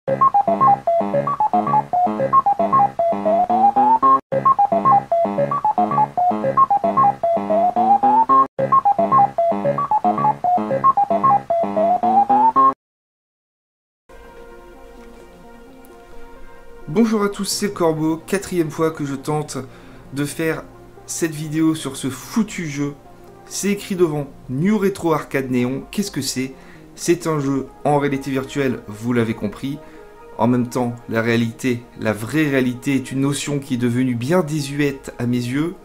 Bonjour à tous, c'est le Corbeau, quatrième fois que je tente de faire cette vidéo sur ce foutu jeu. C'est écrit devant, New Retro Arcade Neon. Qu'est-ce que c'est? C'est un jeu en réalité virtuelle, vous l'avez compris. En même temps, la réalité, la vraie réalité est une notion qui est devenue bien désuète à mes yeux.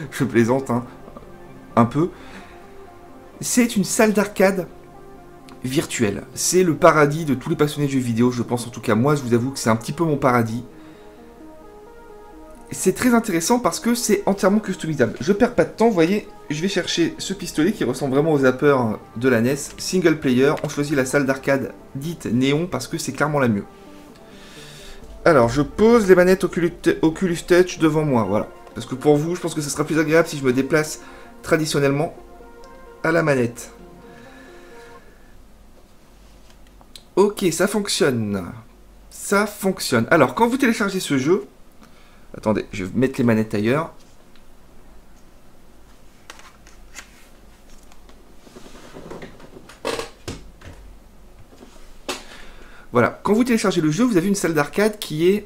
Je plaisante, hein, un peu. C'est une salle d'arcade virtuelle. C'est le paradis de tous les passionnés de jeux vidéo, je pense. En tout cas, moi, je vous avoue que c'est un petit peu mon paradis. C'est très intéressant parce que c'est entièrement customisable. Je perds pas de temps, vous voyez, je vais chercher ce pistolet qui ressemble vraiment au zapper de la NES. Single player, on choisit la salle d'arcade dite Néon parce que c'est clairement la mieux. Alors, je pose les manettes Oculus Touch devant moi, voilà. Parce que pour vous, je pense que ce sera plus agréable si je me déplace traditionnellement à la manette. Ok, ça fonctionne. Ça fonctionne. Alors, quand vous téléchargez ce jeu... Attendez, je vais mettre les manettes ailleurs. Voilà, quand vous téléchargez le jeu, vous avez une salle d'arcade qui est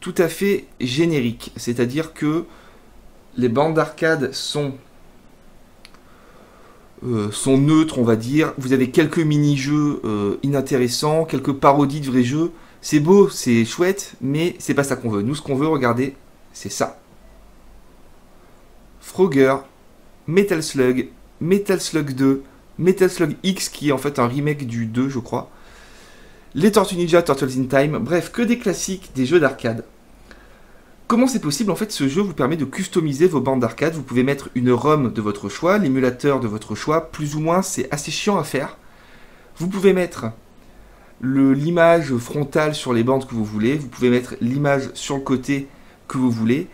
tout à fait générique. C'est-à-dire que les bandes d'arcade sont neutres, on va dire. Vous avez quelques mini-jeux inintéressants, quelques parodies de vrais jeux. C'est beau, c'est chouette, mais c'est pas ça qu'on veut. Nous, ce qu'on veut, regardez, c'est ça. Frogger, Metal Slug 2, Metal Slug X, qui est en fait un remake du 2, je crois. Les Tortues Ninja, Turtles in Time, bref, que des classiques, des jeux d'arcade. Comment c'est possible? En fait, ce jeu vous permet de customiser vos bandes d'arcade. Vous pouvez mettre une ROM de votre choix, l'émulateur de votre choix, plus ou moins, c'est assez chiant à faire. Vous pouvez mettre l'image frontale sur les bandes que vous voulez, vous pouvez mettre l'image sur le côté que vous voulez.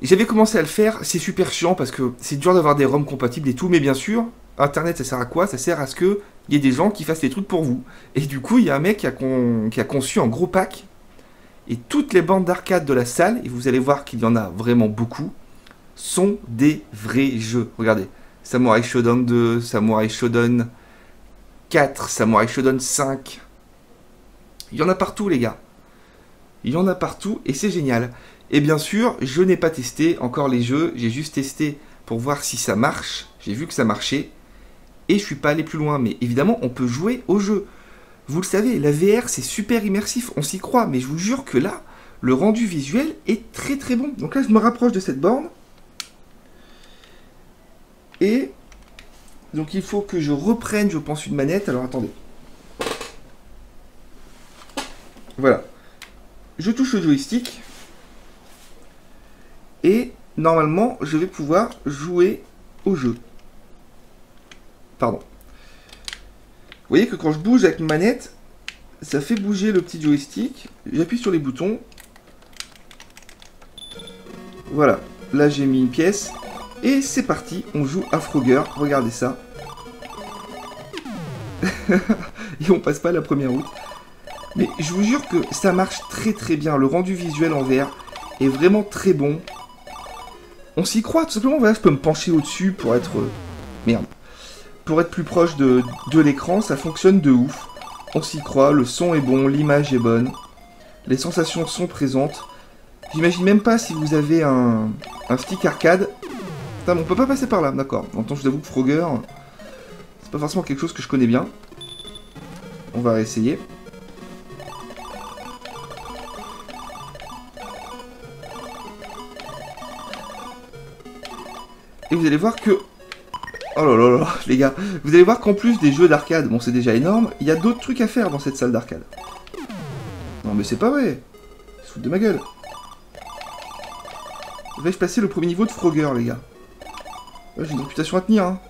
J'avais commencé à le faire, c'est super chiant parce que c'est dur d'avoir des ROM compatibles et tout, mais bien sûr, Internet ça sert à quoi? Ça sert à ce qu'il y ait des gens qui fassent les trucs pour vous. Et du coup, il y a un mec qui a conçu un gros pack, et toutes les bandes d'arcade de la salle, et vous allez voir qu'il y en a vraiment beaucoup, sont des vrais jeux. Regardez, Samurai Shodown 2, Samurai Shodown 4, Samurai Shodown 5... Il y en a partout, les gars. Il y en a partout et c'est génial. Et bien sûr, je n'ai pas testé encore les jeux. J'ai juste testé pour voir si ça marche. J'ai vu que ça marchait. Et je suis pas allé plus loin. Mais évidemment, on peut jouer au jeu. Vous le savez, la VR, c'est super immersif. On s'y croit. Mais je vous jure que là, le rendu visuel est très très bon. Donc là, je me rapproche de cette borne. Et donc il faut que je reprenne, je pense, une manette. Alors attendez. Voilà, je touche le joystick et normalement je vais pouvoir jouer au jeu. Pardon. Vous voyez que quand je bouge avec ma manette, ça fait bouger le petit joystick. J'appuie sur les boutons. Voilà, là j'ai mis une pièce et c'est parti, on joue à Frogger. Regardez ça. Et on passe pas la première route. Mais je vous jure que ça marche très très bien. Le rendu visuel en VR est vraiment très bon. On s'y croit, tout simplement. Voilà, je peux me pencher au-dessus pour être... merde. Pour être plus proche de l'écran, ça fonctionne de ouf. On s'y croit, le son est bon, l'image est bonne. Les sensations sont présentes. J'imagine même pas si vous avez un stick arcade. Putain, mais on peut pas passer par là, d'accord. En même temps, je vous avoue que Frogger, c'est pas forcément quelque chose que je connais bien. On va réessayer. Et vous allez voir que... Oh là là là, les gars. Vous allez voir qu'en plus des jeux d'arcade, bon c'est déjà énorme, il y a d'autres trucs à faire dans cette salle d'arcade. Non mais c'est pas vrai. Ils se foutent de ma gueule. Vais-je passer le premier niveau de Frogger, les gars? Ouais, j'ai une réputation à tenir, hein.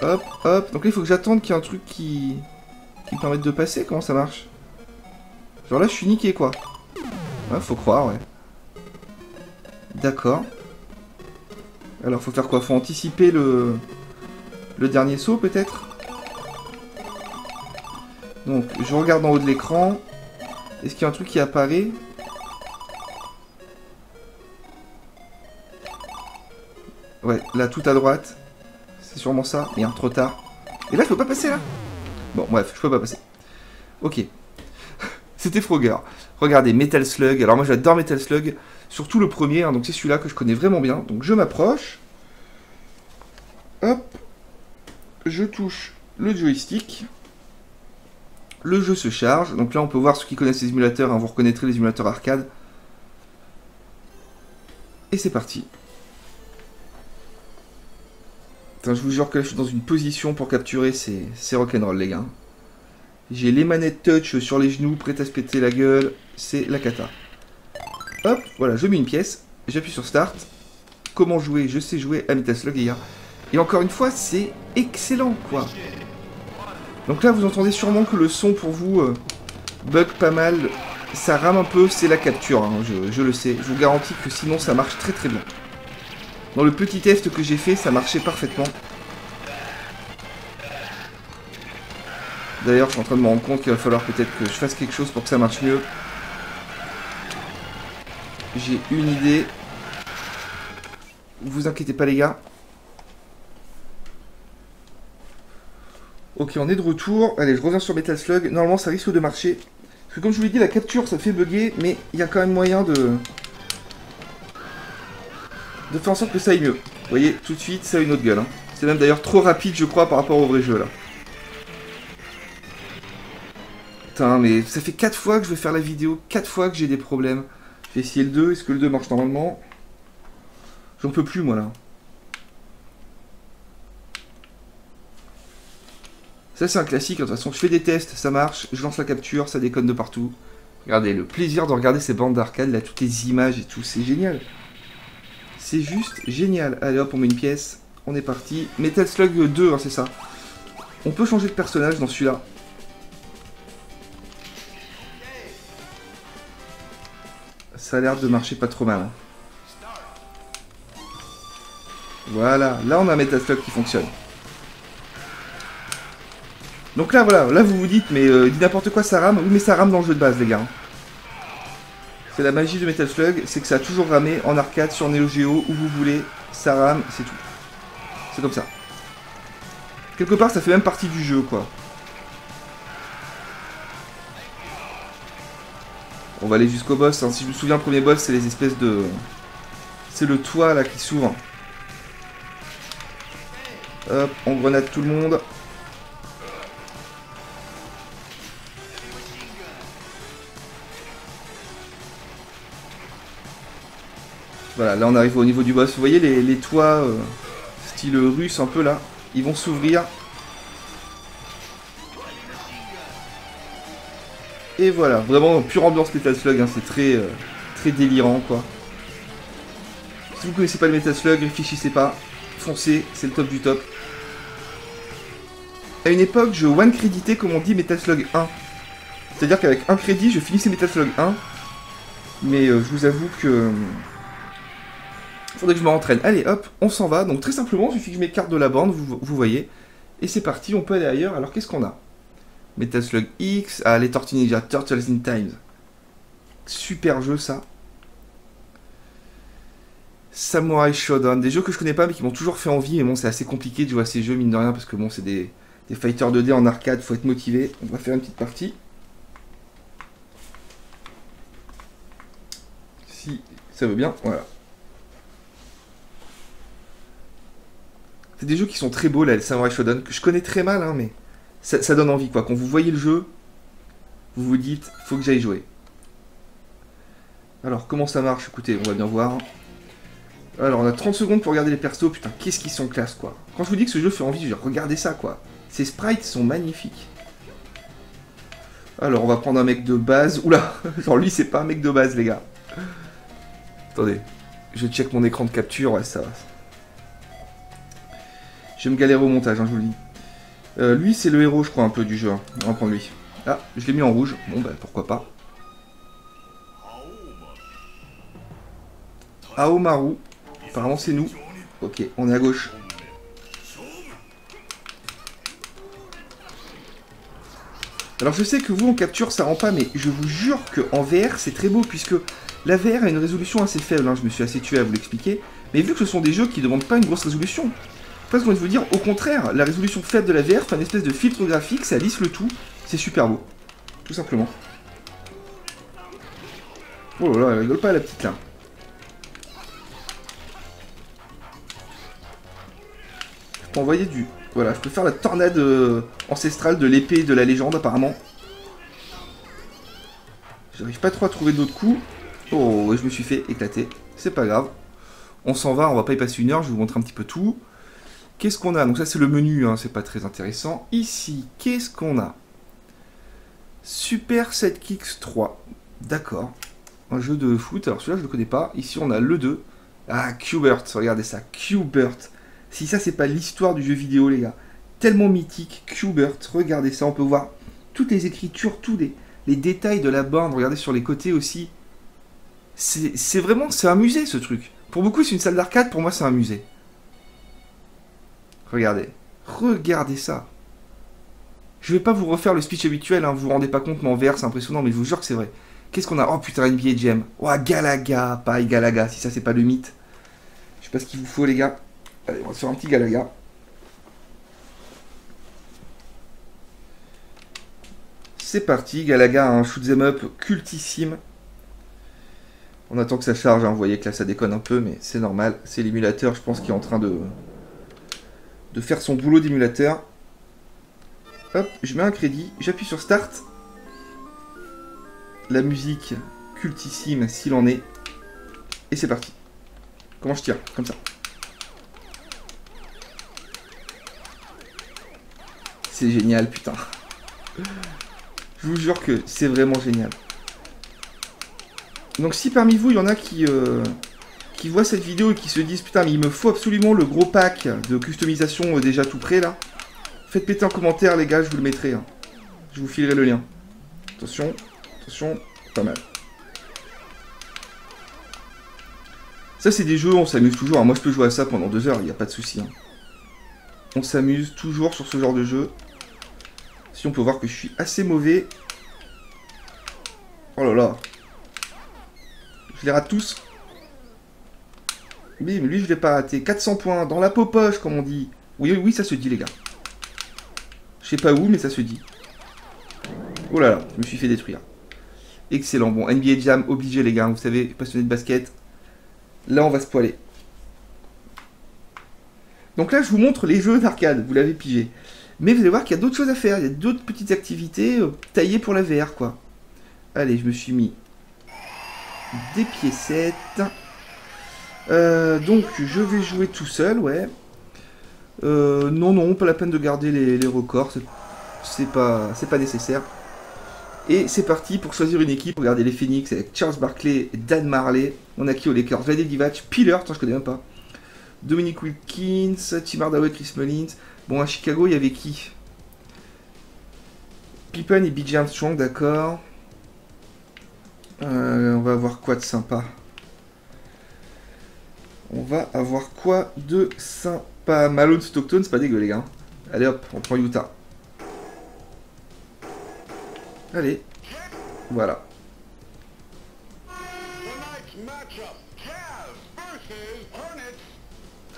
Hop, hop. Donc là, il faut que j'attende qu'il y ait un truc qui me permette de passer. Comment ça marche? Genre là, je suis niqué, quoi. Ouais, faut croire, ouais. D'accord. Alors, faut faire quoi? Faut anticiper le dernier saut, peut-être? Donc, je regarde en haut de l'écran. Est-ce qu'il y a un truc qui apparaît? Ouais, là, tout à droite. C'est sûrement ça. Merde, trop tard. Et là, je peux pas passer, là? Bon, bref, je peux pas passer. Ok. C'était Frogger. Regardez, Metal Slug. Alors, moi, j'adore Metal Slug. Surtout le premier, hein, donc c'est celui-là que je connais vraiment bien. Donc, je m'approche. Hop. Je touche le joystick. Le jeu se charge. Donc là, on peut voir ceux qui connaissent les émulateurs. Hein, vous reconnaîtrez les émulateurs arcade. Et c'est parti. Putain, je vous jure que là, je suis dans une position pour capturer. C'est rock'n'roll, les gars. J'ai les manettes touch sur les genoux, prêtes à se péter la gueule. C'est la cata. Hop, voilà, je mets une pièce. J'appuie sur Start. Comment jouer? Je sais jouer à Metal Slug, les gars. Et encore une fois, c'est excellent, quoi. Donc là, vous entendez sûrement que le son, pour vous, bug pas mal. Ça rame un peu, c'est la capture, hein, je le sais. Je vous garantis que sinon, ça marche très très bien. Dans le petit test que j'ai fait, ça marchait parfaitement. D'ailleurs, je suis en train de me rendre compte qu'il va falloir peut-être que je fasse quelque chose pour que ça marche mieux. J'ai une idée. Vous inquiétez pas, les gars. Ok, on est de retour. Allez, je reviens sur Metal Slug. Normalement, ça risque de marcher. Parce que comme je vous l'ai dit, la capture, ça fait bugger. Mais il y a quand même moyen de faire en sorte que ça aille mieux. Vous voyez, tout de suite, ça a une autre gueule. Hein. C'est même d'ailleurs trop rapide, je crois, par rapport au vrai jeu, là. Putain, mais ça fait 4 fois que je vais faire la vidéo. 4 fois que j'ai des problèmes. Je vais essayer le 2. Est-ce que le 2 marche normalement? J'en peux plus, moi, là. Ça, c'est un classique. De toute façon, je fais des tests, ça marche. Je lance la capture, ça déconne de partout. Regardez, le plaisir de regarder ces bandes d'arcade, là, toutes les images et tout, c'est génial. C'est juste génial. Allez, hop, on met une pièce. On est parti. Metal Slug 2, hein, c'est ça. On peut changer de personnage dans celui-là. Ça a l'air de marcher pas trop mal. Hein. Voilà, là on a un Metal Slug qui fonctionne. Donc là, voilà, là vous vous dites, mais dit n'importe quoi, ça rame. Oui, mais ça rame dans le jeu de base, les gars. C'est la magie de Metal Slug, c'est que ça a toujours ramé en arcade, sur Neo Geo, où vous voulez. Ça rame, c'est tout. C'est comme ça. Quelque part, ça fait même partie du jeu, quoi. On va aller jusqu'au boss. Hein. Si je me souviens, le premier boss, c'est les espèces de... C'est le toit, là, qui s'ouvre. Hop, on grenade tout le monde. Voilà, là on arrive au niveau du boss. Vous voyez les toits style russe un peu là, ils vont s'ouvrir. Et voilà, vraiment pure ambiance Metal Slug, hein, c'est très, très délirant quoi. Si vous connaissez pas le Metal Slug, réfléchissez pas, foncez, c'est le top du top. À une époque, je one créditais comme on dit Metal Slug 1. C'est-à-dire qu'avec un crédit, je finissais Metal Slug 1. Mais je vous avoue que... faudrait que je me rentraîne. Allez, hop, on s'en va. Donc très simplement, il suffit que je m'écarte de la bande, vous voyez. Et c'est parti, on peut aller ailleurs. Alors qu'est-ce qu'on a? Metal Slug X, ah, les Tortues Ninja, Turtles in Time. Super jeu ça. Samurai Shodown, des jeux que je connais pas mais qui m'ont toujours fait envie. Mais bon, c'est assez compliqué de jouer à ces jeux, mine de rien, parce que bon, c'est des fighters 2D en arcade, faut être motivé. On va faire une petite partie. Si ça veut bien, voilà. C'est des jeux qui sont très beaux là, le Samurai Shodown, que je connais très mal, hein, mais ça donne envie quoi. Quand vous voyez le jeu, vous vous dites, faut que j'aille jouer. Alors, comment ça marche? Écoutez, on va bien voir. Alors, on a 30 secondes pour regarder les persos. Putain, qu'est-ce qu'ils sont classe quoi. Quand je vous dis que ce jeu fait envie, je veux dire, regardez ça quoi. Ces sprites sont magnifiques. Alors, on va prendre un mec de base. Oula, genre lui, c'est pas un mec de base, les gars. Attendez, je check mon écran de capture, ouais, ça va. Je vais me galérer au montage, hein, je vous le dis. Lui, c'est le héros, je crois, un peu du jeu. Hein. On va prendre lui. Ah, je l'ai mis en rouge. Bon, bah, pourquoi pas. Aomaru. Apparemment, c'est nous. Ok, on est à gauche. Alors je sais que vous en capture ça rend pas, mais je vous jure qu'en VR c'est très beau, puisque la VR a une résolution assez faible, hein, je me suis assez tué à vous l'expliquer, mais vu que ce sont des jeux qui ne demandent pas une grosse résolution, presque j'ai envie de vous dire, au contraire, la résolution faible de la VR fait une espèce de filtre graphique, ça lisse le tout, c'est super beau, tout simplement. Oh là là, elle rigole pas la petite là. Je peux envoyer du... Voilà, je peux faire la tornade ancestrale de l'épée de la légende apparemment. J'arrive pas trop à trouver d'autres coups. Oh, je me suis fait éclater. C'est pas grave. On s'en va, on va pas y passer une heure, je vais vous montrer un petit peu tout. Qu'est-ce qu'on a? Donc ça c'est le menu, hein, c'est pas très intéressant. Ici, qu'est-ce qu'on a? Super Sidekicks 3. D'accord. Un jeu de foot, alors celui-là je le connais pas. Ici on a le 2. Ah, Q-Bert, regardez ça, Q-Bert. Si ça c'est pas l'histoire du jeu vidéo les gars. Tellement mythique, Q-Bert, regardez ça, on peut voir toutes les écritures, tous les détails de la bande, regardez sur les côtés aussi. C'est vraiment, c'est un musée ce truc. Pour beaucoup c'est une salle d'arcade, pour moi c'est un musée. Regardez, regardez ça. Je vais pas vous refaire le speech habituel, hein, vous vous rendez pas compte, mais en VR c'est impressionnant, mais je vous jure que c'est vrai. Qu'est-ce qu'on a? Oh putain, NBA Jam. Oh, Galaga, pareil Galaga, si ça c'est pas le mythe. Je sais pas ce qu'il vous faut les gars. Allez, on va se faire un petit Galaga. C'est parti, Galaga, un shoot'em up cultissime. On attend que ça charge, hein. Vous voyez que là ça déconne un peu, mais c'est normal. C'est l'émulateur, je pense, qui est en train de faire son boulot d'émulateur. Hop, je mets un crédit, j'appuie sur Start. La musique cultissime s'il en est. Et c'est parti. Comment je tire? Comme ça. C'est génial, putain. Je vous jure que c'est vraiment génial. Donc si parmi vous, il y en a qui voient cette vidéo et qui se disent « Putain, mais il me faut absolument le gros pack de customisation déjà tout prêt, là », faites péter en commentaire, les gars, je vous le mettrai. Hein. Je vous filerai le lien. Attention, attention, pas mal. Ça, c'est des jeux, on s'amuse toujours. Hein. Moi, je peux jouer à ça pendant 2 heures, il n'y a pas de souci. Hein. On s'amuse toujours sur ce genre de jeu. Si on peut voir que je suis assez mauvais. Oh là là. Je les rate tous. Mais lui, je l'ai pas raté. 400 points dans la poche, comme on dit. Oui, oui, ça se dit, les gars. Je sais pas où, mais ça se dit. Oh là là, je me suis fait détruire. Excellent. Bon, NBA Jam, obligé, les gars. Vous savez, passionné de basket. Là, on va se poiler. Donc là, je vous montre les jeux d'arcade. Vous l'avez pigé. Mais vous allez voir qu'il y a d'autres choses à faire. Il y a d'autres petites activités taillées pour la VR, quoi. Allez, je me suis mis des piécettes. Donc, je vais jouer tout seul, ouais. Non, non, pas la peine de garder les records. C'est pas nécessaire. Et c'est parti pour choisir une équipe. Regardez les Phoenix avec Charles Barkley et Dan Marley. On a qui aux Lakers? Vlade Divac, Piller, attends, je connais même pas. Dominic Wilkins, Tim Hardaway, Chris Mullins. Bon, à Chicago, il y avait qui? Pippen et B.J. Armstrong, d'accord. On va avoir quoi de sympa? On va avoir quoi de sympa? Malone Stockton, c'est pas dégueu, les gars. Allez hop, on prend Utah. Allez. Voilà.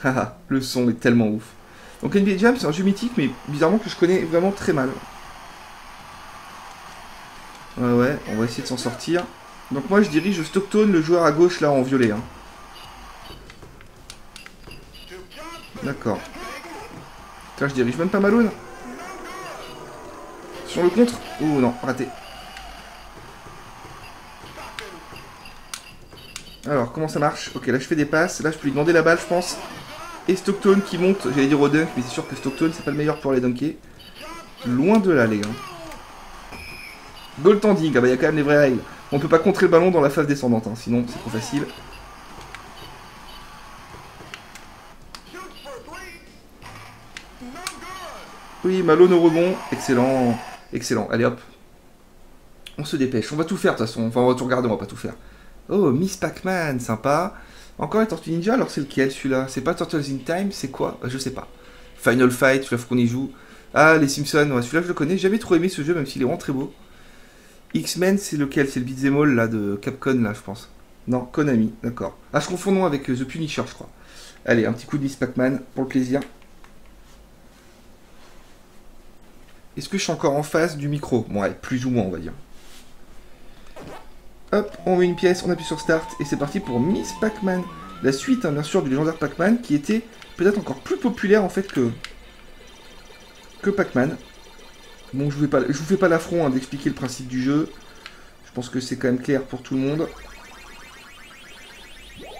Haha, le son est tellement ouf. Donc NBA Jam, c'est un jeu mythique, mais bizarrement que je connais vraiment très mal. Ouais, ouais, on va essayer de s'en sortir. Donc moi, je dirige Stockton, le joueur à gauche, là, en violet. Hein. D'accord. Là, je dirige même pas Malone. Sur le contre. Oh non, raté. Alors, comment ça marche? Ok, là, je fais des passes. Là, je peux lui demander la balle, je pense. Et Stockton qui monte, j'allais dire au dunk, mais c'est sûr que Stockton, c'est pas le meilleur pour les dunker. Loin de là, les gars. Goaltending, ah bah, il y a quand même les vraies règles. On peut pas contrer le ballon dans la phase descendante, hein, sinon c'est trop facile. Oui, Malone au rebond. Excellent. Excellent. Allez hop. On se dépêche. On va tout faire de toute façon. Enfin, on va tout regarder, on va pas tout faire. Oh, Miss Pac-Man, sympa. Encore les Tortues Ninja, alors c'est lequel celui-là? C'est pas Turtles in Time, c'est quoi? Je sais pas. Final Fight, il faut qu'on y joue. Ah, les Simpsons, ouais, celui-là je le connais. J'ai jamais trop aimé ce jeu, même s'il est vraiment très beau. X-Men, c'est lequel? C'est le beat'em all là de Capcom là, je pense. Non, Konami, d'accord. Ah, je confonds nom avec The Punisher, je crois. Allez, un petit coup de Miss Pac-Man pour le plaisir. Est-ce que je suis encore en face du micro? Bon, ouais, plus ou moins, on va dire. Hop, on met une pièce, on appuie sur Start, et c'est parti pour Miss Pac-Man. La suite, hein, bien sûr, du légendaire Pac-Man, qui était peut-être encore plus populaire, en fait, que Pac-Man. Bon, je vous fais pas l'affront hein, d'expliquer le principe du jeu. Je pense que c'est quand même clair pour tout le monde.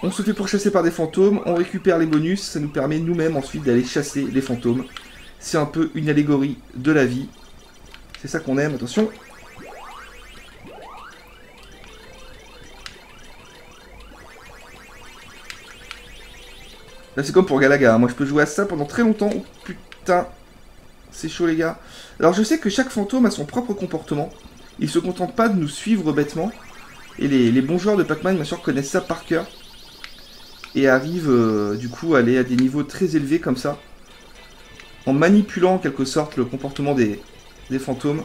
On se fait pourchasser par des fantômes, on récupère les bonus, ça nous permet nous-mêmes ensuite d'aller chasser les fantômes. C'est un peu une allégorie de la vie. C'est ça qu'on aime, attention. Là c'est comme pour Galaga, hein. Moi je peux jouer à ça pendant très longtemps. Oh, putain, c'est chaud les gars. Alors je sais que chaque fantôme a son propre comportement. Il se contente pas de nous suivre bêtement. Et les bons joueurs de Pac-Man bien sûr connaissent ça par cœur. Et arrivent du coup à aller à des niveaux très élevés comme ça. En manipulant en quelque sorte le comportement des fantômes.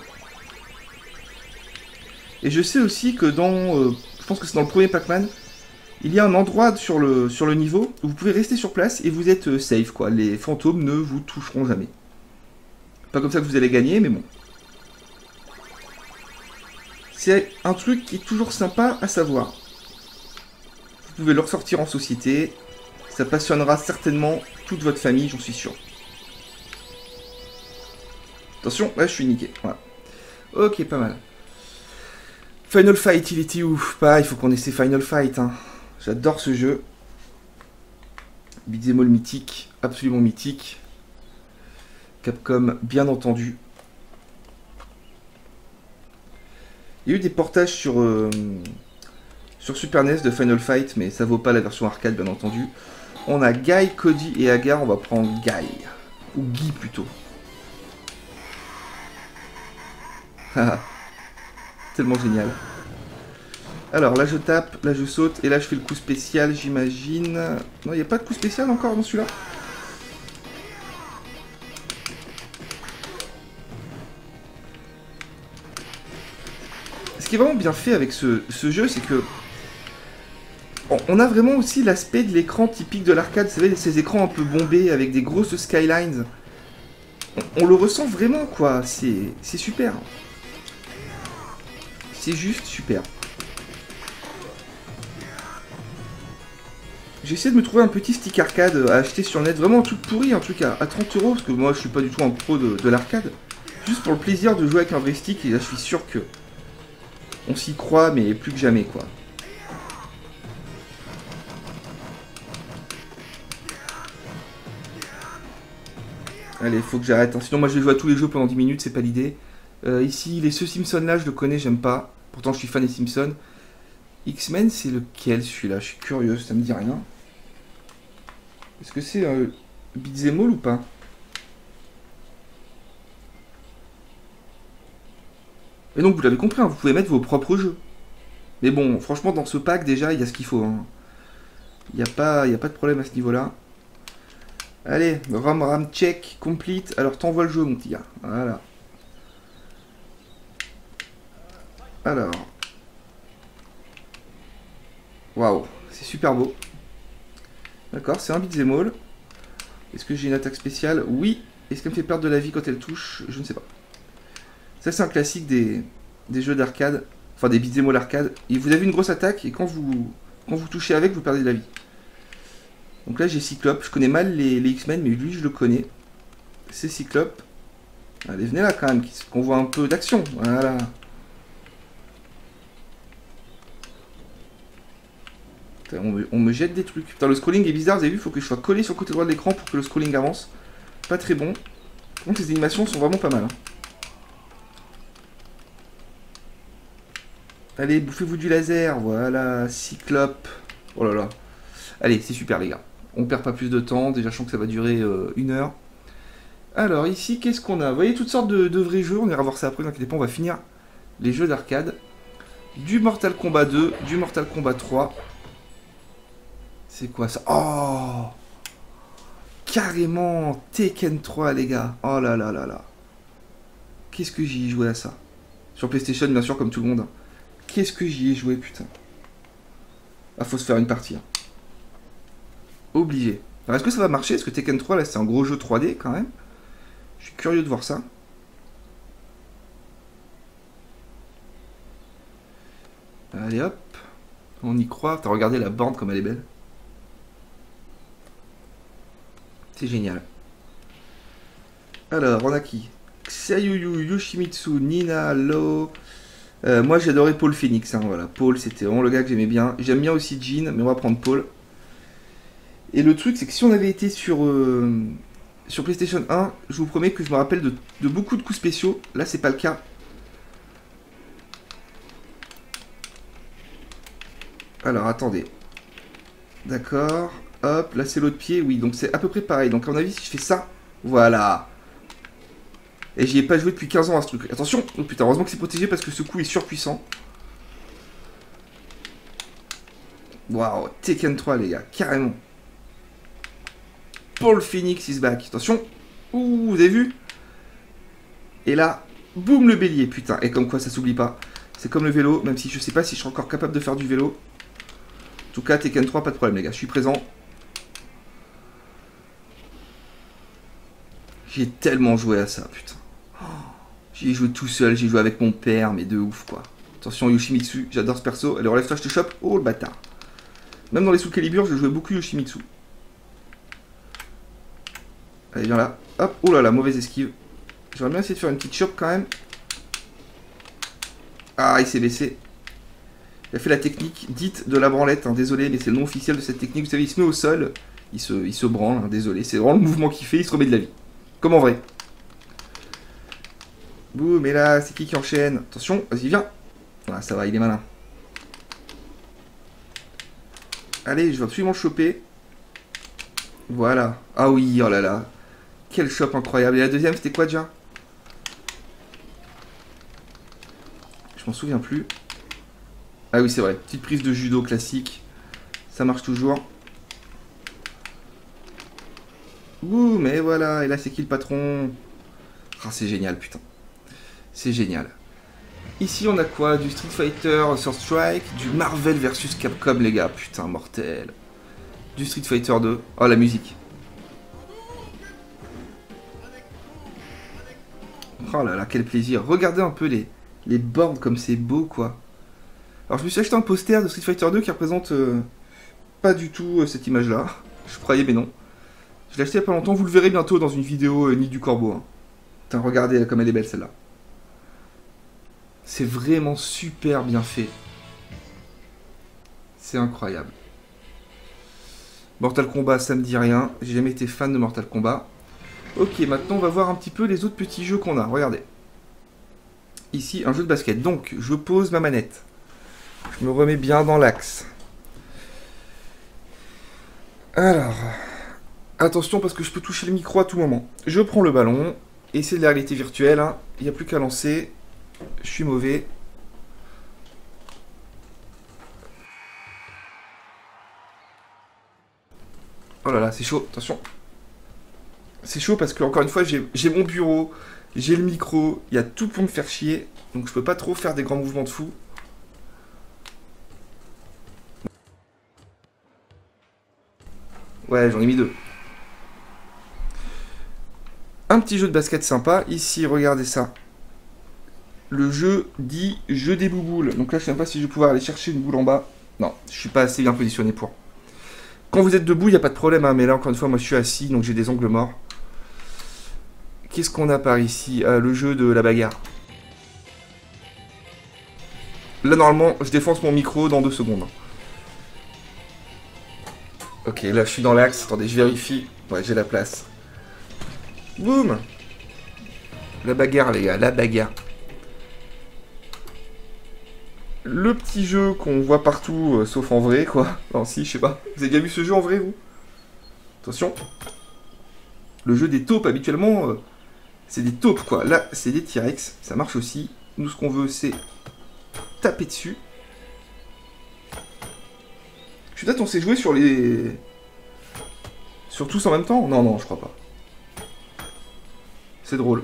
Et je sais aussi que dans... je pense que c'est dans le premier Pac-Man. Il y a un endroit sur le niveau où vous pouvez rester sur place et vous êtes safe quoi. Les fantômes ne vous toucheront jamais. Pas comme ça que vous allez gagner, mais bon. C'est un truc qui est toujours sympa à savoir. Vous pouvez le ressortir en société. Ça passionnera certainement toute votre famille, j'en suis sûr. Attention, là je suis niqué. Voilà. Ok, pas mal. Final Fight, il était ouf. Pareil, il faut qu'on essaie Final Fight. Hein. J'adore ce jeu. Beat'em all mythique, absolument mythique. Capcom, bien entendu. Il y a eu des portages sur Super NES de Final Fight, mais ça vaut pas la version arcade, bien entendu. On a Guy, Cody et Agar, on va prendre Guy. Ou Guy plutôt. Tellement génial. Alors là je tape, là je saute, et là je fais le coup spécial, j'imagine. Non, il n'y a pas de coup spécial encore dans celui-là. Ce qui est vraiment bien fait avec ce jeu, c'est que on a vraiment aussi l'aspect de l'écran typique de l'arcade, vous savez, ces écrans un peu bombés avec des grosses skylines. On le ressent vraiment, quoi. C'est super. C'est juste super. J'ai essayé de me trouver un petit stick arcade à acheter sur le net, vraiment un truc pourri, un truc à 30 €, parce que moi je suis pas du tout un pro de l'arcade. Juste pour le plaisir de jouer avec un vrai stick, et là je suis sûr que on s'y croit, mais plus que jamais, quoi. Allez, faut que j'arrête, hein. Sinon moi je vais jouer à tous les jeux pendant 10 minutes, c'est pas l'idée. Ici, ce Simpson là, je le connais, j'aime pas. Pourtant je suis fan des Simpsons. X-Men, c'est lequel celui-là? Je suis curieux, ça me dit rien. Est-ce que c'est beat'em all ou pas? Et donc vous l'avez compris, hein, vous pouvez mettre vos propres jeux. Mais bon, franchement, dans ce pack, déjà, il y a ce qu'il faut. Hein. Il n'y a pas de problème à ce niveau-là. Allez, RAM check, complete. Alors, t'envoies le jeu, mon petit gars. Voilà. Alors. Waouh, c'est super beau. D'accord, c'est un beat'em all. Est-ce que j'ai une attaque spéciale? Oui. Est-ce qu'elle me fait perdre de la vie quand elle touche? Je ne sais pas. Ça, c'est un classique des jeux d'arcade. Enfin, des beat'em all arcade. Et vous avez une grosse attaque, et quand vous touchez avec, vous perdez de la vie. Donc là, j'ai Cyclope. Je connais mal les X-Men, mais lui, je le connais. C'est Cyclope. Allez, venez là, quand même, qu'on voit un peu d'action. Voilà. Putain, on me jette des trucs. Putain, le scrolling est bizarre, vous avez vu, il faut que je sois collé sur le côté droit de l'écran pour que le scrolling avance. Pas très bon. Par contre, les animations sont vraiment pas mal. Hein. Allez, bouffez-vous du laser. Voilà, Cyclope. Oh là là. Allez, c'est super, les gars. On perd pas plus de temps. Déjà, je sens que ça va durer 1 heure. Alors, ici, qu'est-ce qu'on a? Vous voyez, toutes sortes de vrais jeux. On ira voir ça après, n'inquiétez pas, on va finir les jeux d'arcade. Du Mortal Kombat 2, du Mortal Kombat 3. C'est quoi ça? Oh! Carrément Tekken 3, les gars. Oh là là là là. Qu'est-ce que j'y ai joué à ça? Sur PlayStation, bien sûr, comme tout le monde. Qu'est-ce que j'y ai joué, putain. Ah, faut se faire une partie. Hein. Obligé. Alors, est-ce que ça va marcher? Est-ce que Tekken 3, là, c'est un gros jeu 3D, quand même? Je suis curieux de voir ça. Allez, hop. On y croit. T'as regardé la bande comme elle est belle. C'est génial. Alors, on a qui? Xayuyu, Yoshimitsu, Nina, Lo. Moi, j'ai adoré Paul Phoenix. Hein, voilà. Paul, c'était vraiment le gars que j'aimais bien. J'aime bien aussi Jean, mais on va prendre Paul. Et le truc, c'est que si on avait été sur PlayStation 1, je vous promets que je me rappelle de beaucoup de coups spéciaux. Là, c'est pas le cas. Alors, attendez. D'accord. Hop, là, c'est l'autre pied. Oui, donc c'est à peu près pareil. Donc, à mon avis, si je fais ça, voilà. Et j'y ai pas joué depuis 15 ans à ce truc. Attention. Oh putain, heureusement que c'est protégé parce que ce coup est surpuissant. Waouh, Tekken 3, les gars. Carrément. Paul Phoenix is back. Attention. Ouh, vous avez vu? Et là, boum, le bélier. Putain, et comme quoi, ça s'oublie pas. C'est comme le vélo, même si je sais pas si je suis encore capable de faire du vélo. En tout cas, Tekken 3, pas de problème, les gars. Je suis présent. J'ai tellement joué à ça, putain. Oh, j'y ai joué tout seul, j'ai joué avec mon père, mais de ouf, quoi. Attention, Yoshimitsu, j'adore ce perso. Allez, relève-toi, je te chope. Oh, le bâtard. Même dans les Soul Calibur, je jouais beaucoup Yoshimitsu. Allez, viens là. Hop, oh là là, mauvaise esquive. J'aurais bien essayé de faire une petite chope quand même. Ah, il s'est baissé. Il a fait la technique dite de la branlette, hein, désolé, mais c'est le nom officiel de cette technique. Vous savez, il se met au sol, il se branle, hein, désolé. C'est vraiment le mouvement qu'il fait, il se remet de la vie. Comme en vrai. Boum, et là, c'est qui enchaîne? Attention, vas-y, viens. Ah, ça va, il est malin. Allez, je vais absolument le choper. Voilà. Ah oui, oh là là. Quel shop incroyable. Et la deuxième, c'était quoi déjà? Je m'en souviens plus. Ah oui, c'est vrai. Petite prise de judo classique. Ça marche toujours. Ouh, mais voilà. Et là, c'est qui le patron? Ah, c'est génial, putain. C'est génial. Ici, on a quoi? Du Street Fighter sur Strike, du Marvel versus Capcom, les gars. Putain, mortel. Du Street Fighter 2. Oh, la musique. Oh là là, quel plaisir. Regardez un peu les boards comme c'est beau, quoi. Alors, je me suis acheté un poster de Street Fighter 2 qui représente pas du tout cette image-là. Je croyais, mais non. Je l'ai acheté il y a pas longtemps. Vous le verrez bientôt dans une vidéo Nid du Corbeau. Hein. Putain, regardez comme elle est belle, celle-là. C'est vraiment super bien fait. C'est incroyable. Mortal Kombat, ça me dit rien. J'ai jamais été fan de Mortal Kombat. Ok, maintenant on va voir un petit peu les autres petits jeux qu'on a. Regardez. Ici, un jeu de basket. Donc, je pose ma manette. Je me remets bien dans l'axe. Alors, attention parce que je peux toucher le micro à tout moment. Je prends le ballon. Et c'est de la réalité virtuelle. Hein. Il n'y a plus qu'à lancer. Je suis mauvais. Oh là là, c'est chaud. Attention. C'est chaud parce que, encore une fois, j'ai mon bureau. J'ai le micro. Il y a tout pour me faire chier. Donc je peux pas trop faire des grands mouvements de fou. Ouais, j'en ai mis deux. Un petit jeu de basket sympa. Ici, regardez ça. Le jeu dit jeu des bouboules. Donc là, je ne sais même pas si je vais pouvoir aller chercher une boule en bas. Non, je suis pas assez bien positionné pour. Quand vous êtes debout, il n'y a pas de problème. Hein, mais là, encore une fois, moi, je suis assis, donc j'ai des ongles morts. Qu'est-ce qu'on a par ici? Le jeu de la bagarre. Là, normalement, je défonce mon micro dans 2 secondes. Ok, là, je suis dans l'axe. Attendez, je vérifie. Ouais, j'ai la place. Boum! La bagarre, les gars, la bagarre. Le petit jeu qu'on voit partout, sauf en vrai, quoi. Non, si, je sais pas. Vous avez déjà vu ce jeu en vrai, vous? Attention. Le jeu des taupes, habituellement, c'est des taupes, quoi. Là, c'est des T-Rex. Ça marche aussi. Nous, ce qu'on veut, c'est taper dessus. Je suis peut-être on s'est joué sur les... Sur tous en même temps? Non, non, je crois pas. C'est drôle.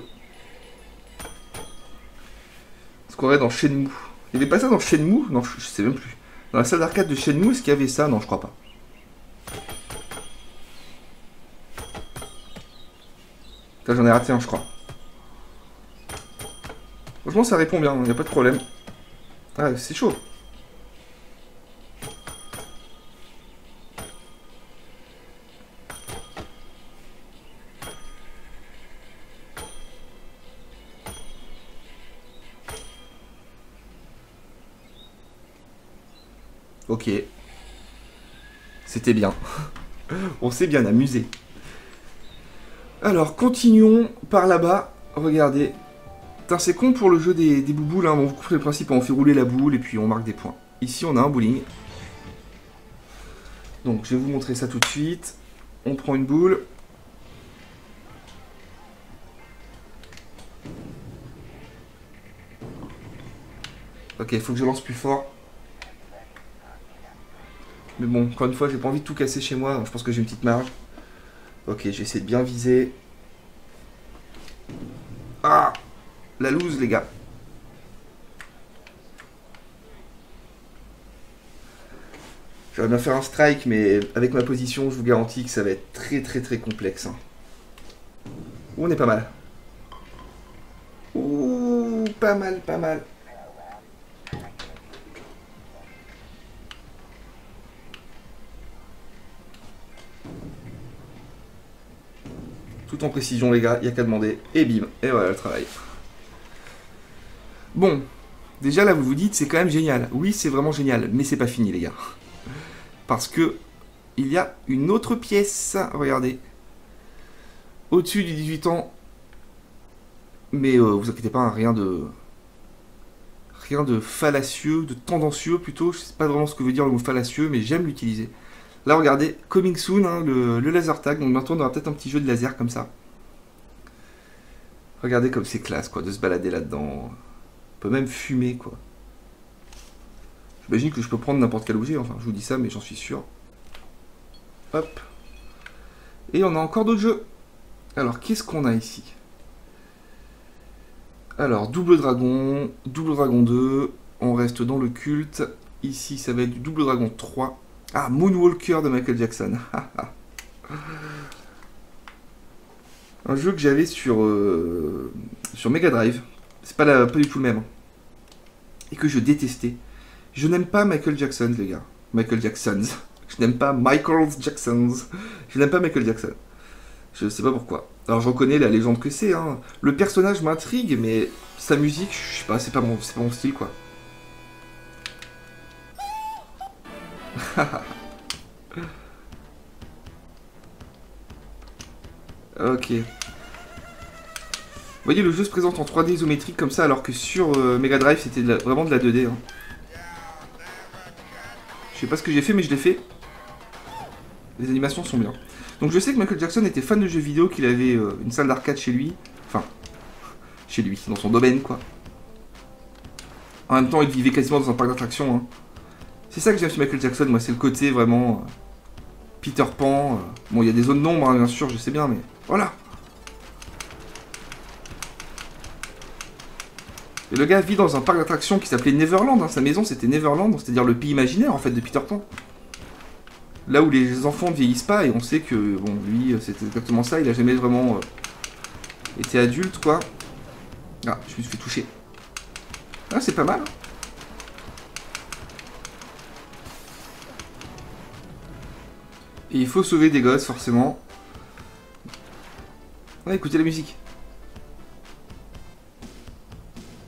Ce qu'on aurait dans Shenmue. Il n'y avait pas ça dans Shenmue? Non, je sais même plus. Dans la salle d'arcade de Shenmue, est-ce qu'il y avait ça? Non, je crois pas. Là, j'en ai raté un, je crois. Franchement, ça répond bien, il n'y a pas de problème. Ah, c'est chaud. Ok. C'était bien. On s'est bien amusé. Alors, continuons par là-bas. Regardez. Putain, c'est con pour le jeu des bouboules. Hein. Bon, vous comprenez le principe, on fait rouler la boule et puis on marque des points. Ici, on a un bowling. Donc, je vais vous montrer ça tout de suite. On prend une boule. Ok, il faut que je lance plus fort. Mais bon, encore une fois, j'ai pas envie de tout casser chez moi. Donc je pense que j'ai une petite marge. Ok, j'ai essayé de bien viser. Ah! La loose, les gars. J'aimerais bien faire un strike, mais avec ma position, je vous garantis que ça va être très très très complexe. Hein. Ouh, on est pas mal. Ouh, pas mal, pas mal. Tout en précision, les gars, il n'y a qu'à demander. Et bim, et voilà le travail. Bon, déjà là, vous vous dites, c'est quand même génial. Oui, c'est vraiment génial, mais c'est pas fini, les gars. Parce que il y a une autre pièce, regardez. Au-dessus du 18 ans. Mais vous inquiétez pas, hein, rien de fallacieux, de tendancieux plutôt. Je sais pas vraiment ce que veut dire le mot fallacieux, mais j'aime l'utiliser. Là, regardez, coming soon, hein, le laser tag. Donc bientôt, on aura peut-être un petit jeu de laser comme ça. Regardez comme c'est classe, quoi, de se balader là-dedans. On peut même fumer, quoi. J'imagine que je peux prendre n'importe quel objet. Enfin, je vous dis ça, mais j'en suis sûr. Hop. Et on a encore d'autres jeux. Alors, qu'est-ce qu'on a ici? Alors, Double Dragon 2. On reste dans le culte. Ici, ça va être du Double Dragon 3. Ah, Moonwalker de Michael Jackson. Un jeu que j'avais sur Mega Drive. C'est pas du tout le même. Et que je détestais. Je n'aime pas Michael Jackson, les gars. Michael Jackson. Je n'aime pas Michael Jackson. Je n'aime pas Michael Jackson. Je sais pas pourquoi. Alors, je reconnais la légende que c'est. Hein. Le personnage m'intrigue, mais sa musique, je sais pas, c'est pas mon style, quoi. Ok. Vous voyez, le jeu se présente en 3D isométrique comme ça, alors que sur Mega Drive, c'était vraiment de la 2D. Hein. Je sais pas ce que j'ai fait, mais je l'ai fait. Les animations sont bien. Donc je sais que Michael Jackson était fan de jeux vidéo, qu'il avait une salle d'arcade chez lui. Enfin, chez lui, dans son domaine, quoi. En même temps, il vivait quasiment dans un parc d'attractions. Hein. C'est ça que j'aime chez Michael Jackson, moi, c'est le côté vraiment Peter Pan. Bon, il y a des zones d'ombre, hein, bien sûr, je sais bien, mais voilà. Et le gars vit dans un parc d'attractions qui s'appelait Neverland. Hein. Sa maison, c'était Neverland, c'est-à-dire le pays imaginaire, en fait, de Peter Pan. Là où les enfants ne vieillissent pas, et on sait que, bon, lui, c'était exactement ça, il a jamais vraiment été adulte, quoi. Ah, je me suis fait toucher. Ah, c'est pas mal. Hein. Et il faut sauver des gosses, forcément. Ouais, écoutez la musique.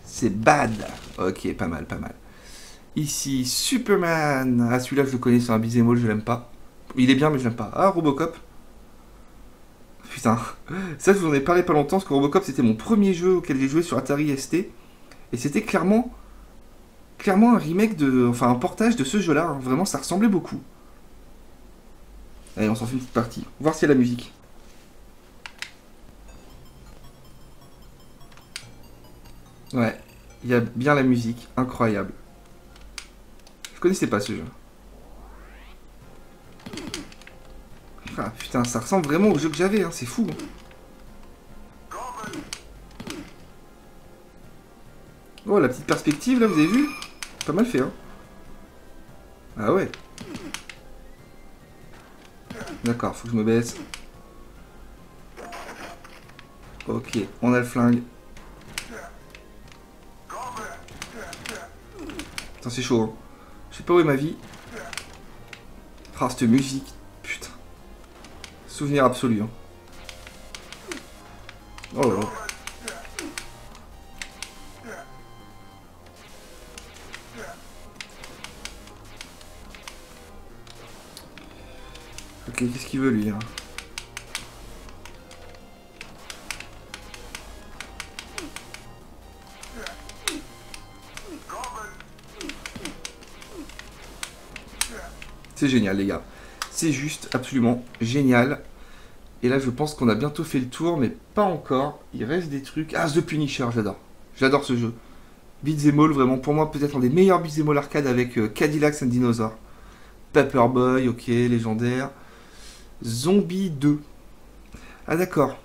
C'est bad. Ok, pas mal, pas mal. Ici, Superman. Ah, celui-là, je le connais, c'est un beat'em all, je l'aime pas. Il est bien, mais je l'aime pas. Ah, Robocop. Putain. Ça, je vous en ai parlé pas longtemps, parce que Robocop, c'était mon premier jeu auquel j'ai joué sur Atari ST. Et c'était clairement un remake de... Enfin, un portage de ce jeu-là. Hein. Vraiment, ça ressemblait beaucoup. Allez, on s'en fait une petite partie. Voir s'il y a la musique. Ouais, il y a bien la musique. Incroyable. Je connaissais pas ce jeu. Ah putain, ça ressemble vraiment au jeu que j'avais, hein, c'est fou. Oh, la petite perspective, là, vous avez vu? Pas mal fait, hein. Ah ouais. D'accord, faut que je me baisse. Ok, on a le flingue. Putain, c'est chaud, hein. Je sais pas où est ma vie. Ah, cette musique. Putain. Souvenir absolu, hein. Oh là là. Ok, qu'est-ce qu'il veut, lui, hein? C'est génial, les gars. C'est juste absolument génial. Et là, je pense qu'on a bientôt fait le tour, mais pas encore. Il reste des trucs. Ah, The Punisher, j'adore. J'adore ce jeu. Beat'em All, vraiment, pour moi, peut-être un des meilleurs Beat'em All arcade avec Cadillacs and Dinosaurs. Paperboy, ok, légendaire. Zombie 2. Ah, d'accord.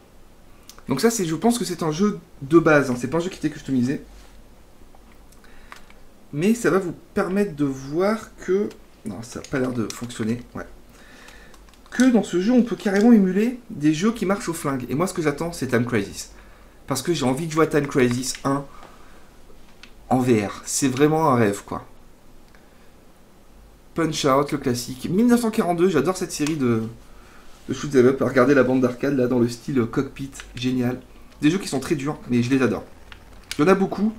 Donc ça, je pense que c'est un jeu de base. Hein. C'est pas un jeu qui était customisé. Mais ça va vous permettre de voir que... Non, ça n'a pas l'air de fonctionner. Ouais. Que dans ce jeu, on peut carrément émuler des jeux qui marchent au flingue. Et moi, ce que j'attends, c'est Time Crisis. Parce que j'ai envie de jouer à Time Crisis 1 en VR. C'est vraiment un rêve, quoi. Punch Out, le classique. 1942, j'adore cette série de shoot 'em up. Regardez la bande d'arcade, là, dans le style cockpit. Génial. Des jeux qui sont très durs, mais je les adore. Il y en a beaucoup.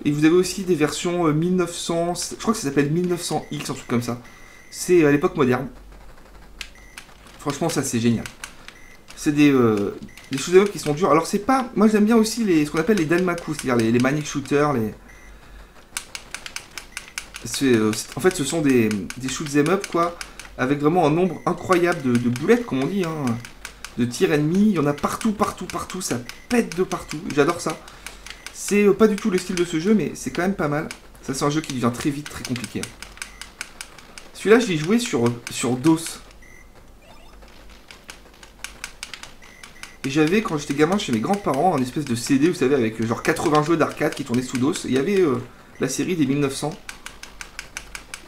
Et vous avez aussi des versions 1900... Je crois que ça s'appelle 1900X, un truc comme ça. C'est à l'époque moderne. Franchement, ça, c'est génial. C'est des shoot 'em up qui sont durs. Alors, c'est pas... Moi, j'aime bien aussi ce qu'on appelle les Danmaku, c'est-à-dire les manic shooters, en fait, ce sont des shoot 'em up, quoi, avec vraiment un nombre incroyable de boulettes, comme on dit, hein, de tirs ennemis. Il y en a partout, partout, partout. Ça pète de partout. J'adore ça. C'est pas du tout le style de ce jeu, mais c'est quand même pas mal. Ça, c'est un jeu qui devient très vite très compliqué. Celui-là, je l'ai joué sur DOS. Et j'avais, quand j'étais gamin chez mes grands-parents, un espèce de CD, vous savez, avec genre 80 jeux d'arcade qui tournaient sous DOS. Il y avait la série des 1900.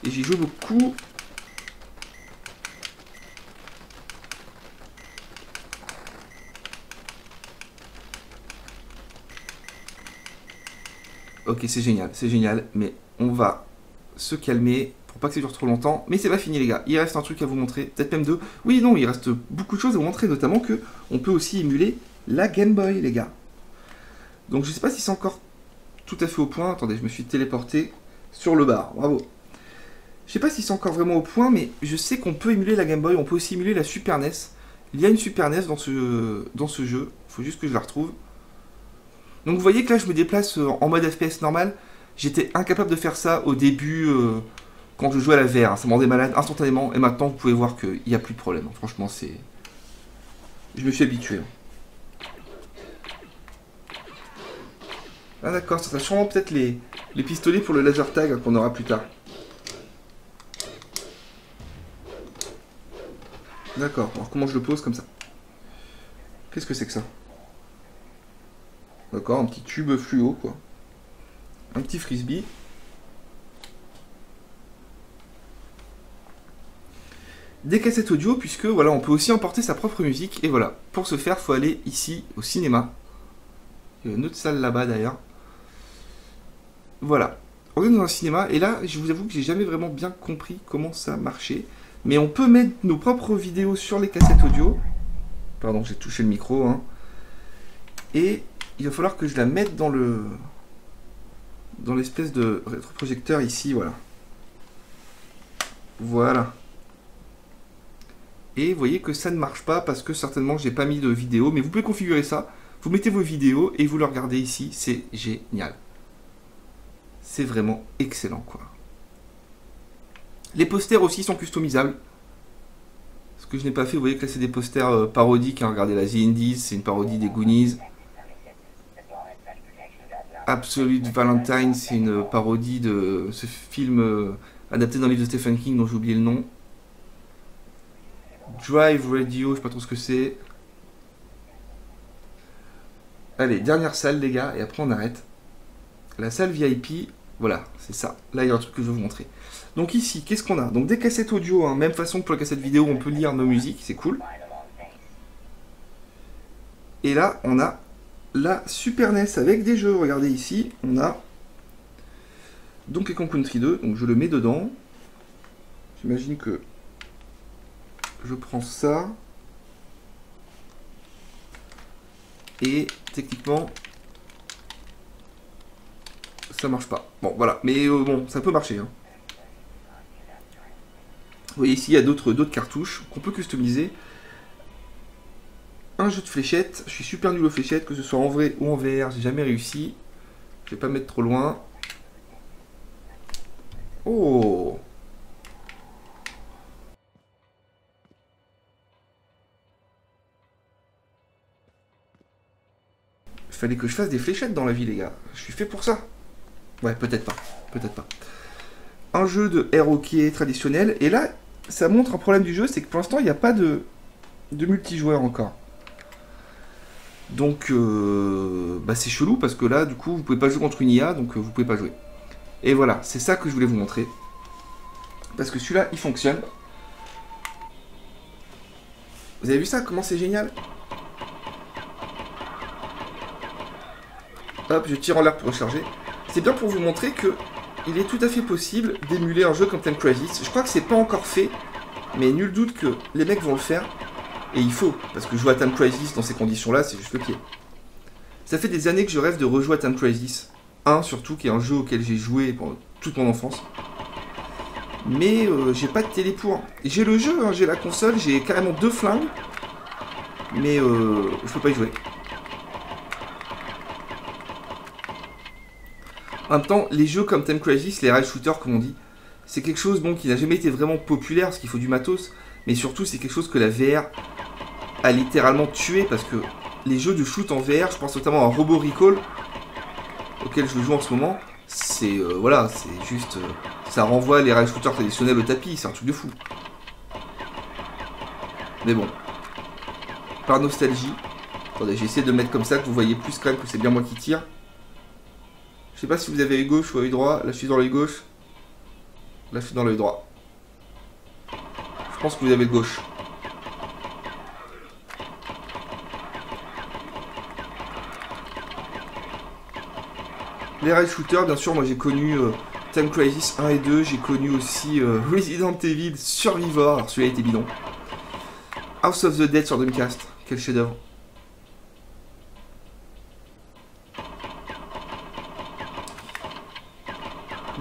Et j'y jouais beaucoup. Ok, c'est génial, mais on va se calmer pour pas que ça dure trop longtemps. Mais c'est pas fini, les gars. Il reste un truc à vous montrer, peut-être même deux. Oui, non, il reste beaucoup de choses à vous montrer, notamment que on peut aussi émuler la Game Boy, les gars. Donc je sais pas si c'est encore tout à fait au point. Attendez, je me suis téléporté sur le bar. Bravo. Je sais pas si c'est encore vraiment au point, mais je sais qu'on peut émuler la Game Boy. On peut aussi émuler la Super NES. Il y a une Super NES dans ce jeu. Il faut juste que je la retrouve. Donc vous voyez que là je me déplace en mode FPS normal. J'étais incapable de faire ça au début quand je jouais à la VR. Ça me rendait malade instantanément. Et maintenant vous pouvez voir qu'il n'y a plus de problème. Franchement c'est... Je me suis habitué. Ah d'accord, ça sera sûrement peut-être les pistolets pour le laser tag qu'on aura plus tard. D'accord, alors comment je le pose comme ça? Qu'est-ce que c'est que ça? D'accord, un petit tube fluo, quoi. Un petit frisbee. Des cassettes audio, puisque voilà, on peut aussi emporter sa propre musique. Et voilà, pour ce faire, il faut aller ici, au cinéma. Il y a une autre salle là-bas, d'ailleurs. Voilà. On est dans un cinéma, et là, je vous avoue que j'ai jamais vraiment bien compris comment ça marchait. Mais on peut mettre nos propres vidéos sur les cassettes audio. Pardon, j'ai touché le micro, hein. Et... il va falloir que je la mette dans l'espèce de rétroprojecteur ici, voilà. Voilà. Et vous voyez que ça ne marche pas parce que certainement j'ai pas mis de vidéo, mais vous pouvez configurer ça. Vous mettez vos vidéos et vous le regardez ici, c'est génial. C'est vraiment excellent, quoi. Les posters aussi sont customisables. Ce que je n'ai pas fait, vous voyez que là c'est des posters parodiques, hein. Regardez la The Indies, c'est une parodie des Goonies. Absolute Valentine, c'est une parodie de ce film adapté d'un livre de Stephen King dont j'ai oublié le nom. Drive Radio, je sais pas trop ce que c'est. Allez, dernière salle les gars, et après on arrête. La salle VIP, voilà, c'est ça. Là, il y a un truc que je vais vous montrer. Donc ici, qu'est-ce qu'on a? Donc des cassettes audio, hein, même façon que pour les cassettes vidéo, on peut lire nos musiques, c'est cool. Et là, on a la Super NES avec des jeux. Regardez ici, on a Donkey Kong Country 2, donc je le mets dedans. J'imagine que je prends ça. Et techniquement, ça marche pas. Bon, voilà, mais bon, ça peut marcher. Hein. Vous voyez ici, il y a d'autres cartouches qu'on peut customiser. Un jeu de fléchettes. Je suis super nul aux fléchettes, que ce soit en vrai ou en VR, j'ai jamais réussi. Je vais pas mettre trop loin. Oh! Il fallait que je fasse des fléchettes dans la vie, les gars. Je suis fait pour ça. Ouais, peut-être pas. Peut-être pas. Un jeu de air hockey traditionnel. Et là, ça montre un problème du jeu, c'est que pour l'instant, il n'y a pas de multijoueur encore. Donc, bah c'est chelou parce que là, du coup, vous pouvez pas jouer contre une IA, donc vous pouvez pas jouer. Et voilà, c'est ça que je voulais vous montrer. Parce que celui-là, il fonctionne. Vous avez vu ça? Comment c'est génial? Hop, je tire en l'air pour recharger. C'est bien pour vous montrer que il est tout à fait possible d'émuler un jeu comme Time Crisis. Je crois que c'est pas encore fait, mais nul doute que les mecs vont le faire. Et il faut, parce que jouer à Time Crisis dans ces conditions-là, c'est juste le pied. Ça fait des années que je rêve de rejouer à Time Crisis 1, surtout, qui est un jeu auquel j'ai joué pendant toute mon enfance. Mais j'ai pas de télé pour. J'ai le jeu, hein, j'ai la console, j'ai carrément 2 flingues. Mais je peux pas y jouer. En même temps, les jeux comme Time Crisis, les rail shooters comme on dit, c'est quelque chose bon, qui n'a jamais été vraiment populaire parce qu'il faut du matos. Mais surtout, c'est quelque chose que la VR a littéralement tué parce que les jeux de shoot en VR, je pense notamment à Robo Recall, auquel je joue en ce moment, c'est voilà, c'est juste, ça renvoie les rail shooters traditionnels au tapis, c'est un truc de fou. Mais bon, par nostalgie, attendez, j'ai essayé de mettre comme ça que vous voyez plus quand même que c'est bien moi qui tire. Je sais pas si vous avez œil gauche ou œil droit, là je suis dans l'œil gauche, là je suis dans l'œil droit. Je pense que vous avez le gauche. Les rail shooters, bien sûr, moi j'ai connu Time Crisis 1 et 2, j'ai connu aussi Resident Evil Survivor, alors celui-là était bidon. House of the Dead sur Dreamcast, quel chef-d'œuvre.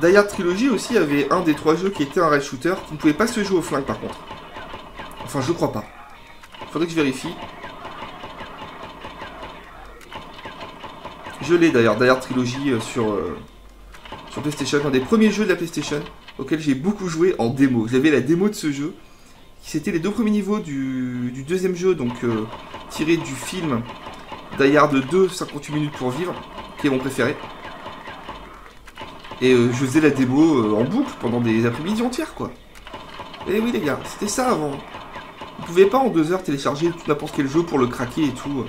Die Hard Trilogy aussi avait un des 3 jeux qui était un rail shooter qui ne pouvait pas se jouer au flingue par contre. Enfin, je crois pas. Faudrait que je vérifie. Je l'ai d'ailleurs, Die Hard Trilogy sur PlayStation, un des premiers jeux de la PlayStation auquel j'ai beaucoup joué en démo. J'avais la démo de ce jeu. C'était les 2 premiers niveaux du deuxième jeu, donc tiré du film Die Hard 2, 58 minutes pour vivre, qui est mon préféré. Et je faisais la démo en boucle pendant des après-midi entières, quoi. Et oui, les gars, c'était ça avant. Vous pouvez pas en 2 heures télécharger tout n'importe quel jeu pour le craquer et tout.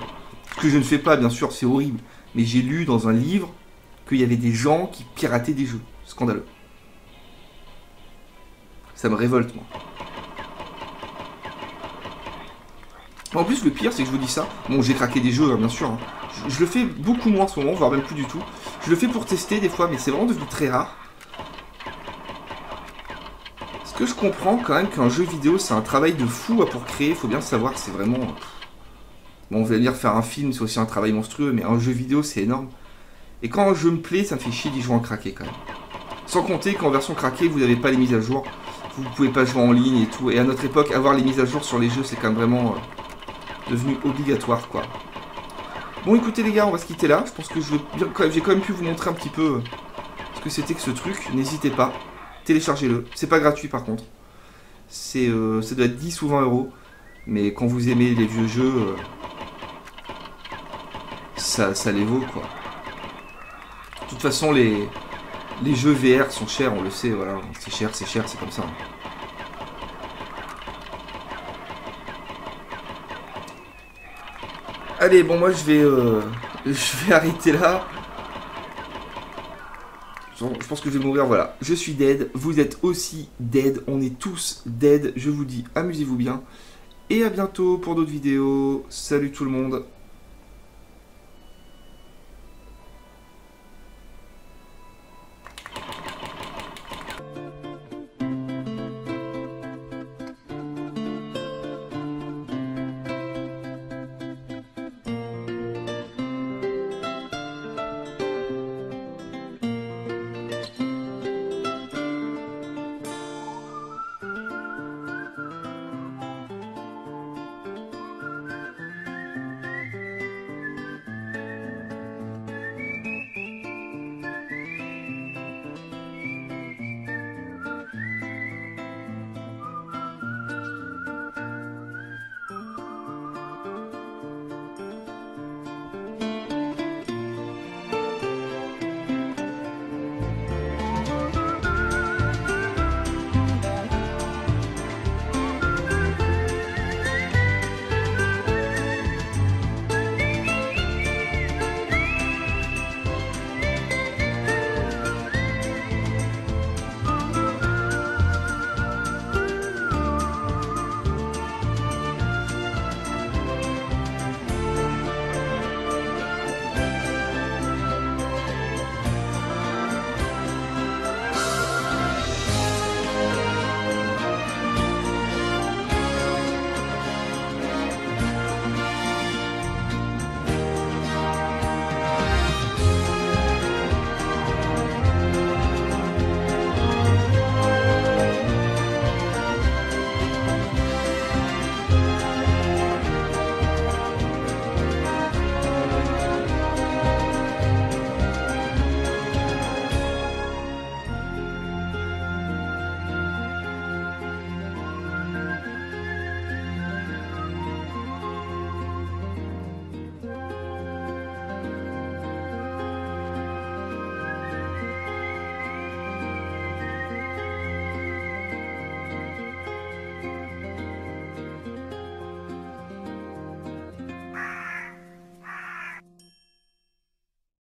Ce que je ne fais pas, bien sûr, c'est horrible. Mais j'ai lu dans un livre qu'il y avait des gens qui pirataient des jeux. Scandaleux. Ça me révolte, moi. En plus, le pire, c'est que je vous dis ça. Bon, j'ai craqué des jeux, hein, bien sûr. Hein. Je le fais beaucoup moins en ce moment, voire même plus du tout. Je le fais pour tester des fois, mais c'est vraiment devenu très rare. Parce que je comprends quand même qu'un jeu vidéo, c'est un travail de fou pour créer. Il faut bien savoir que c'est vraiment... Bon, on va dire faire un film, c'est aussi un travail monstrueux, mais un jeu vidéo, c'est énorme. Et quand un jeu me plaît, ça me fait chier d'y jouer en craqué quand même. Sans compter qu'en version craquée, vous n'avez pas les mises à jour. Vous ne pouvez pas jouer en ligne et tout. Et à notre époque, avoir les mises à jour sur les jeux, c'est quand même vraiment devenu obligatoire, quoi. Bon, écoutez les gars, on va se quitter là. Je pense que j'ai quand même pu vous montrer un petit peu ce que c'était que ce truc. N'hésitez pas, téléchargez-le. C'est pas gratuit par contre. Ça doit être 10 ou 20 euros. Mais quand vous aimez les vieux jeux, ça les vaut, quoi. De toute façon, les jeux VR sont chers, on le sait, voilà. C'est cher, c'est comme ça. Allez, bon, moi je vais arrêter là. Je pense que je vais mourir, voilà. Je suis dead, vous êtes aussi dead, on est tous dead. Je vous dis, amusez-vous bien. Et à bientôt pour d'autres vidéos. Salut tout le monde.